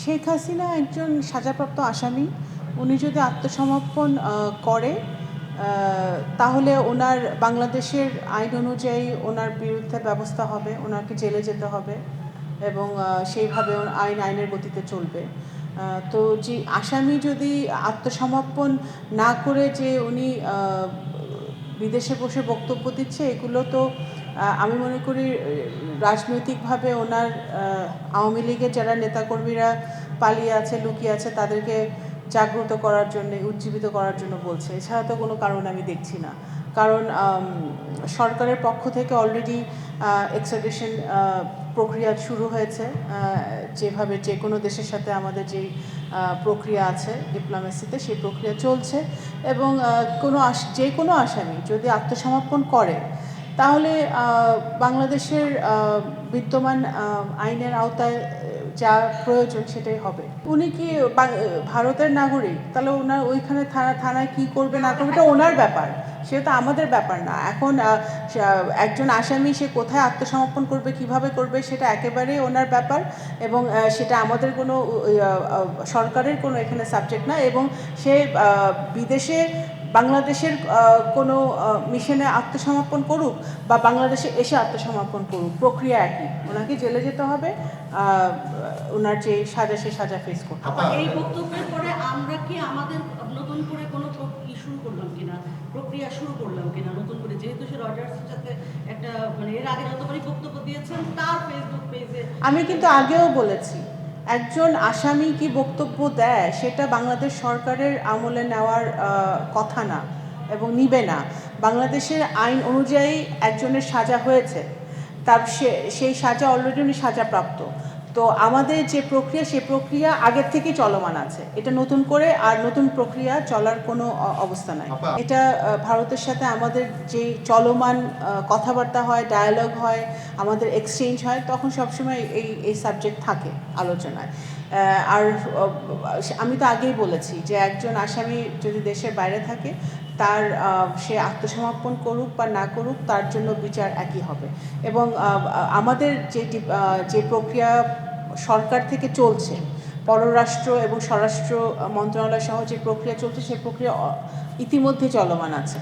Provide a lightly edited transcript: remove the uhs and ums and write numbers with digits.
শেখ হাসিনা একজন সাজাপ্রাপ্ত আসামি। উনি যদি আত্মসমর্পণ করে তাহলে ওনার বাংলাদেশের আইন অনুযায়ী ওনার বিরুদ্ধে ব্যবস্থা হবে, ওনাকে জেলে যেতে হবে এবং সেইভাবে আইনের গতিতে চলবে। তো যে আসামি যদি আত্মসমর্পণ না করে যে উনি বিদেশে বসে বক্তব্য দিচ্ছে, এগুলো তো আমি মনে করি রাজনৈতিকভাবে ওনার আওয়ামী লীগের যারা নেতাকর্মীরা পালিয়ে আছে, লুকিয়ে আছে, তাদেরকে জাগ্রত করার জন্য, উজ্জীবিত করার জন্য বলছে। এছাড়া তো কোনো কারণ আমি দেখছি না। কারণ সরকারের পক্ষ থেকে অলরেডি এক্সট্রাডিশন প্রক্রিয়া শুরু হয়েছে। যেভাবে যে কোনো দেশের সাথে আমাদের যেই প্রক্রিয়া আছে ডিপ্লোমেসিতে, সেই প্রক্রিয়া চলছে এবং যে কোনো আসামি যদি আত্মসমর্পণ করে তাহলে বাংলাদেশের বিদ্যমান আইনের আওতায় যা প্রয়োজন সেটাই হবে। উনি কি ভারতের নাগরিক? তাহলে ওনার ওইখানে থানায় কি করবে না করবে এটা ওনার ব্যাপার, সেটা আমাদের ব্যাপার না। এখন একজন আসামি সে কোথায় আত্মসমর্পণ করবে, কিভাবে করবে, সেটা একেবারেই ওনার ব্যাপার এবং সেটা আমাদের কোনো সরকারের কোনো এখানে সাবজেক্ট না। এবং সে বিদেশে বাংলাদেশের কোনো মিশনে আত্মসমর্পণ করুক বা বাংলাদেশে এসে আত্মসমর্পণ করুক, প্রক্রিয়া একই। ওনাকে জেলে যেতে হবে, ওনার যে সাজা সে সাজা ফেস করতে হবে। এই বক্তব্যের পরে আমরা কি আমাদের নতুন করে কোনো শুরু করলাম কিনা, প্রক্রিয়া শুরু করলাম কিনা নতুন করে, যেহেতু সে রজার্সের সাথে একটা এর আগে যতবারই বক্তব্য দিয়েছেন তার ফেসবুক পেজে। আমি কিন্তু আগেও বলেছি, একজন আসামি কি বক্তব্য দেয় সেটা বাংলাদেশ সরকারের আমলে নেওয়ার কথা না এবং নিবে না। বাংলাদেশের আইন অনুযায়ী একজনের সাজা হয়েছে, তার সেই সাজা অলরেডি উনি সাজাপ্রাপ্ত। তো আমাদের যে প্রক্রিয়া, সেই প্রক্রিয়া আগের থেকেই চলমান আছে। এটা নতুন করে আর নতুন প্রক্রিয়া চলার কোনো অবস্থা নাই। এটা ভারতের সাথে আমাদের যে চলমান কথাবার্তা হয়, ডায়ালগ হয়, আমাদের এক্সচেঞ্জ হয়, তখন সবসময় এই সাবজেক্ট থাকে আলোচনায়। আর আমি তো আগেই বলেছি যে একজন আসামি যদি দেশের বাইরে থাকে, তার সে আত্মসমর্পণ করুক বা না করুক, তার জন্য বিচার একই হবে। এবং আমাদের যে প্রক্রিয়া সরকার থেকে চলছে, পররাষ্ট্র এবং স্বরাষ্ট্র মন্ত্রণালয় সহ যে প্রক্রিয়া চলছে, সেই প্রক্রিয়া ইতিমধ্যে চলমান আছে।